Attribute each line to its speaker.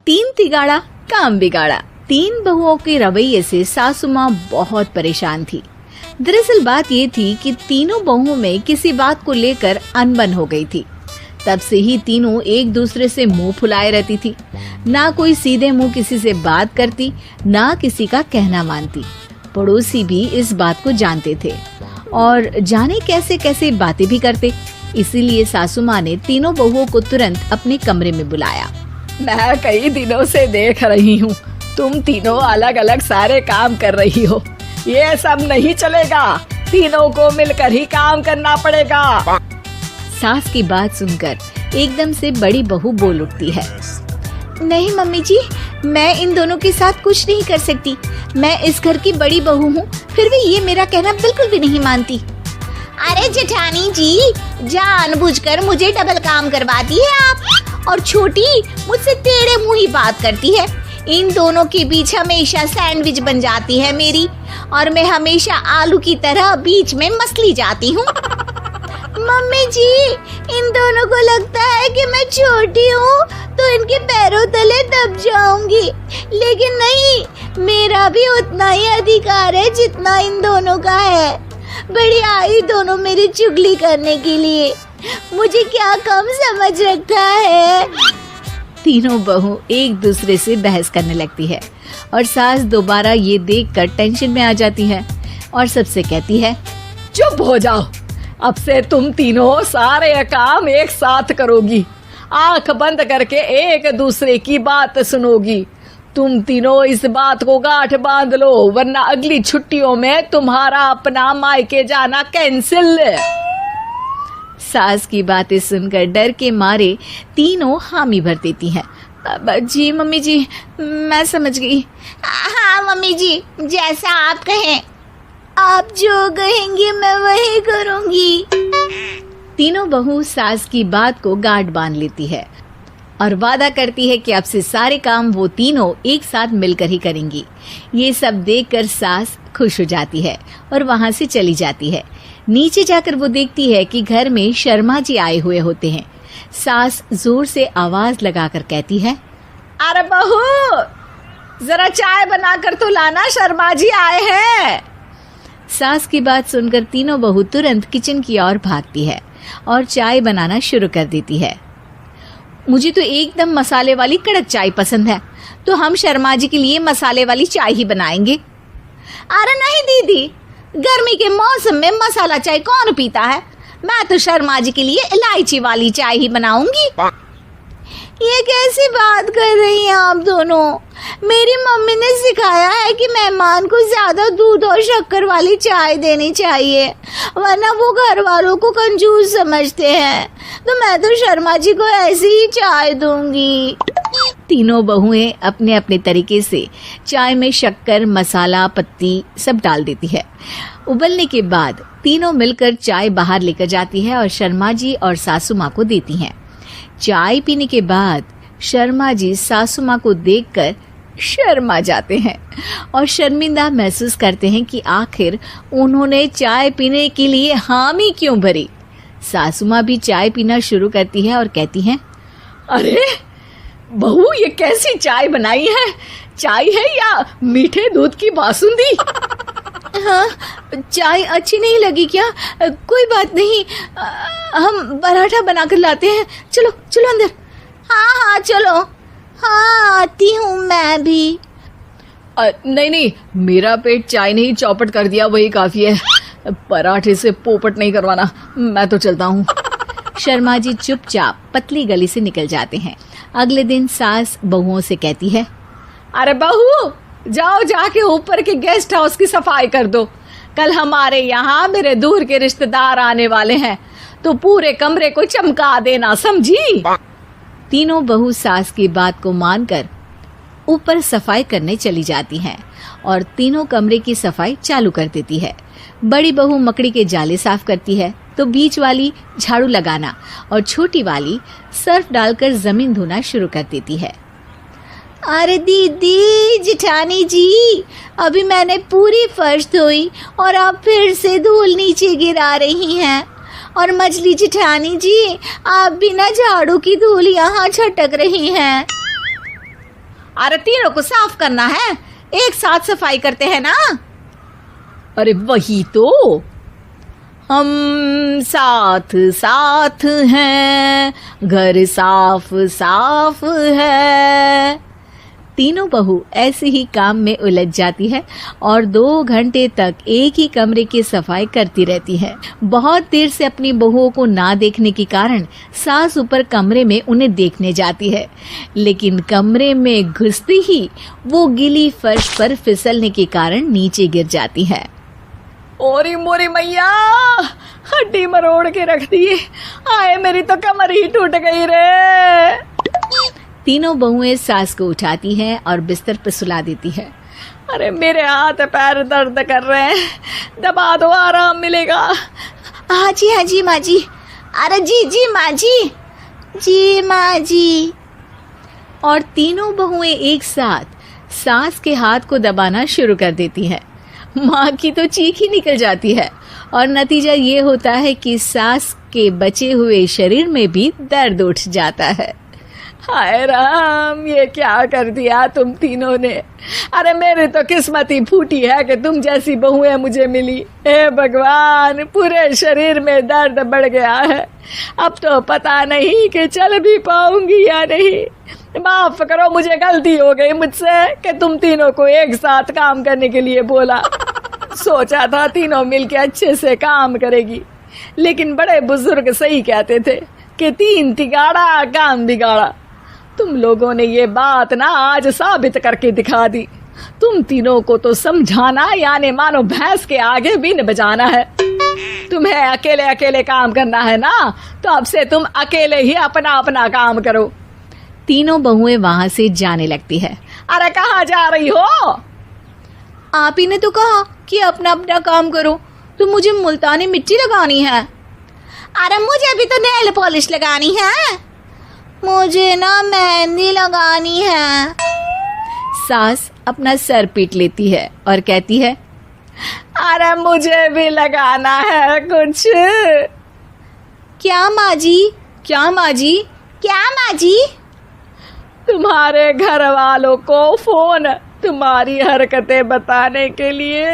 Speaker 1: तीन तिगाड़ा काम बिगाड़ा। तीन बहुओं के रवैये से सासू माँ बहुत परेशान थी। दरअसल बात ये थी कि तीनों बहुओं में किसी बात को लेकर अनबन हो गई थी। तब से ही तीनों एक दूसरे से मुंह फुलाए रहती थी। ना कोई सीधे मुंह किसी से बात करती, ना किसी का कहना मानती। पड़ोसी भी इस बात को जानते थे और जाने कैसे कैसे बातें भी करते। इसीलिए सासू माँ ने तीनों बहुओं को तुरंत अपने कमरे में बुलाया।
Speaker 2: मैं कई दिनों से देख रही हूँ, तुम तीनों अलग अलग सारे काम कर रही हो। ये सब नहीं चलेगा, तीनों को मिलकर ही काम करना पड़ेगा।
Speaker 1: सास की बात सुनकर एकदम से बड़ी बहू बोल उठती है। नहीं मम्मी जी, मैं इन दोनों के साथ कुछ नहीं कर सकती। मैं इस घर की बड़ी बहू हूँ, फिर भी ये मेरा कहना बिल्कुल भी नहीं मानती।
Speaker 3: अरे जेठानी जी, जानबूझकर मुझे डबल काम करवाती है आप, और छोटी मुझसे टेढ़े मुंह ही बात करती है। इन दोनों के बीच हमेशा सैंडविच बन जाती है मेरी, और मैं हमेशा आलू की तरह बीच में मसली जाती हूँ। मम्मी जी, इन दोनों को लगता है कि मैं छोटी हूँ तो इनके पैरों तले दब जाऊंगी, लेकिन नहीं, मेरा भी उतना ही अधिकार है जितना इन दोनों का है। बड़ी आई दोनों मेरी चुगली करने के लिए, मुझे क्या कम समझ रखा है।
Speaker 1: तीनों बहू एक दूसरे से बहस करने लगती है और सास दोबारा ये देखकर टेंशन में आ जाती है और सबसे कहती है,
Speaker 2: चुप हो जाओ, अब से तुम तीनों सारे काम एक साथ करोगी, आंख बंद करके एक दूसरे की बात सुनोगी। तुम तीनों इस बात को गांठ बांध लो, वरना अगली छुट्टियों में तुम्हारा अपना मायके जाना कैंसिल।
Speaker 1: सास की बातें सुनकर डर के मारे तीनों हामी भर देती हैं। जी मम्मी जी, मैं समझ गई।
Speaker 3: हाँ मम्मी जी, जैसा आप कहें। आप जो कहेंगी मैं वही करूंगी।
Speaker 1: तीनों बहू सास की बात को गांठ बांध लेती है और वादा करती है कि अब से सारे काम वो तीनों एक साथ मिलकर ही करेंगी। ये सब देखकर सास खुश हो जाती है और वहां से चली जाती है। नीचे जाकर वो देखती है कि घर में शर्मा जी आए हुए होते हैं। सास जोर से आवाज लगाकर कहती है,
Speaker 2: अरे बहू, जरा चाय बनाकर तो लाना, शर्मा जी आए हैं।
Speaker 1: सास की बात सुनकर तीनों बहू तुरंत किचन की ओर भागती है और चाय बनाना शुरू कर देती है। मुझे तो एकदम मसाले वाली कड़क चाय पसंद है, तो हम शर्मा जी के लिए मसाले वाली चाय ही बनाएंगे।
Speaker 3: अरे नहीं दीदी, गर्मी के मौसम में मसाला चाय कौन पीता है? मैं तो शर्मा जी के लिए इलायची वाली चाय ही बनाऊंगी। ये कैसी बात कर रही हैं आप दोनों? मेरी मम्मी ने सिखाया है कि मेहमान को ज्यादा दूध और शक्कर वाली चाय देनी चाहिए, वरना वो घर वालों को कंजूस समझते हैं। तो मैं तो शर्मा जी को ऐसी ही चाय दूंगी।
Speaker 1: तीनों बहुएं अपने अपने तरीके से चाय में शक्कर, मसाला, पत्ती सब डाल देती है। उबलने के बाद तीनों मिलकर चाय बाहर लेकर जाती है और शर्मा जी और सासू माँ को देती हैं। चाय पीने के बाद शर्मा जी सासू माँ को देखकर शर्मा जाते हैं और शर्मिंदा महसूस करते हैं कि आखिर उन्होंने चाय पीने के लिए हामी क्यों भरी। सासू माँ भी चाय पीना शुरू करती है और कहती हैं,
Speaker 2: अरे बहू, ये कैसी चाय बनाई है? चाय है या मीठे दूध की बासुंदी?
Speaker 1: हाँ, चाय अच्छी नहीं लगी क्या? कोई बात नहीं, हम पराठा बनाकर लाते हैं। चलो चलो अंदर।
Speaker 3: हाँ चलो। हाँ, आती हूँ मैं भी।
Speaker 2: नहीं, मेरा पेट चाय ने ही चौपट कर दिया, वही काफी है। पराठे से पोपट नहीं करवाना, मैं तो चलता हूँ।
Speaker 1: शर्मा जी चुपचाप पतली गली से निकल जाते हैं। अगले दिन सास बहुओं से कहती है,
Speaker 2: अरे बहू, जाओ जाके ऊपर के गेस्ट हाउस की सफाई कर दो। कल हमारे यहाँ मेरे दूर के रिश्तेदार आने वाले हैं, तो पूरे कमरे को चमका देना, समझी?
Speaker 1: तीनों बहू सास की बात को मानकर ऊपर सफाई करने चली जाती हैं और तीनों कमरे की सफाई चालू कर देती है। बड़ी बहू मकड़ी के जाले साफ करती है, तो बीच वाली झाड़ू लगाना और छोटी वाली सर्फ डालकर जमीन धोना शुरू कर देती है।
Speaker 3: अरे दीदी, जेठानी जी, अभी मैंने पूरी फर्श धोई और आप फिर से धूल नीचे गिरा रही हैं। और मछली जेठानी जी, आप बिना झाड़ू की धूल यहाँ छटक रही हैं। अरे तीनों को साफ करना है, एक साथ सफाई करते हैं ना।
Speaker 2: अरे वही तो, हम साथ साथ हैं, घर साफ साफ है।
Speaker 1: तीनों बहू ऐसे ही काम में उलझ जाती है और 2 घंटे तक एक ही कमरे की सफाई करती रहती है। बहुत देर से अपनी बहुओं को ना देखने के कारण सास ऊपर कमरे में उन्हें देखने जाती है, लेकिन कमरे में घुसती ही वो गीली फर्श पर फिसलने के कारण नीचे गिर जाती है।
Speaker 2: ओरी मोरी मैया, हड्डी मरोड़ के रख दी। आए मेरी तो कमर ही टूट गई रे।
Speaker 1: तीनों बहुएं सास को उठाती हैं और बिस्तर पर सुला देती है।
Speaker 2: अरे मेरे हाथ पैर दर्द कर रहे हैं, दबा दो आराम मिलेगा।
Speaker 3: हाँ जी माँ जी। अरे जी माँ जी माँ जी।
Speaker 1: और तीनों बहुएं एक साथ सास के हाथ को दबाना शुरू कर देती हैं। माँ की तो चीख ही निकल जाती है और नतीजा ये होता है कि सास के बचे हुए शरीर में भी दर्द उठ जाता है।
Speaker 2: हाय राम, ये क्या कर दिया तुम तीनों ने। अरे मेरी तो किस्मत ही फूटी है कि तुम जैसी बहुएं मुझे मिली। हे भगवान, पूरे शरीर में दर्द बढ़ गया है। अब तो पता नहीं कि चल भी पाऊंगी या नहीं। माफ करो, मुझे गलती हो गई मुझसे कि तुम तीनों को एक साथ काम करने के लिए बोला। सोचा था तीनों मिलके अच्छे से काम करेगी, लेकिन बड़े बुजुर्ग सही कहते थे कि 3 तिगाड़ा काम बिगाड़ा। तुम लोगों ने ये बात ना आज साबित करके दिखा दी। तुम तीनों को तो समझाना यानी मानो भैंस के आगे बीन बजाना है। तुम्हें अकेले अकेले काम करना है ना, तो अब से तुम अकेले ही अपना अपना काम करो।
Speaker 1: तीनों बहुएं वहां से जाने लगती है।
Speaker 2: अरे कहाँ जा रही हो?
Speaker 3: आप ही ने तो कहा कि अपना अपना काम तो मुझे मुल्तानी मिट्टी लगानी है। अरे मुझे भी तो नेल पॉलिश लगानी है, मुझे ना मेहंदी लगानी है।
Speaker 1: सास अपना सर पीट लेती है और कहती है,
Speaker 2: अरे मुझे भी लगाना है कुछ।
Speaker 3: क्या माँ जी? क्या माँ जी? क्या माँ जी?
Speaker 2: तुम्हारे घर वालों को फोन तुम्हारी हरकतें बताने के लिए।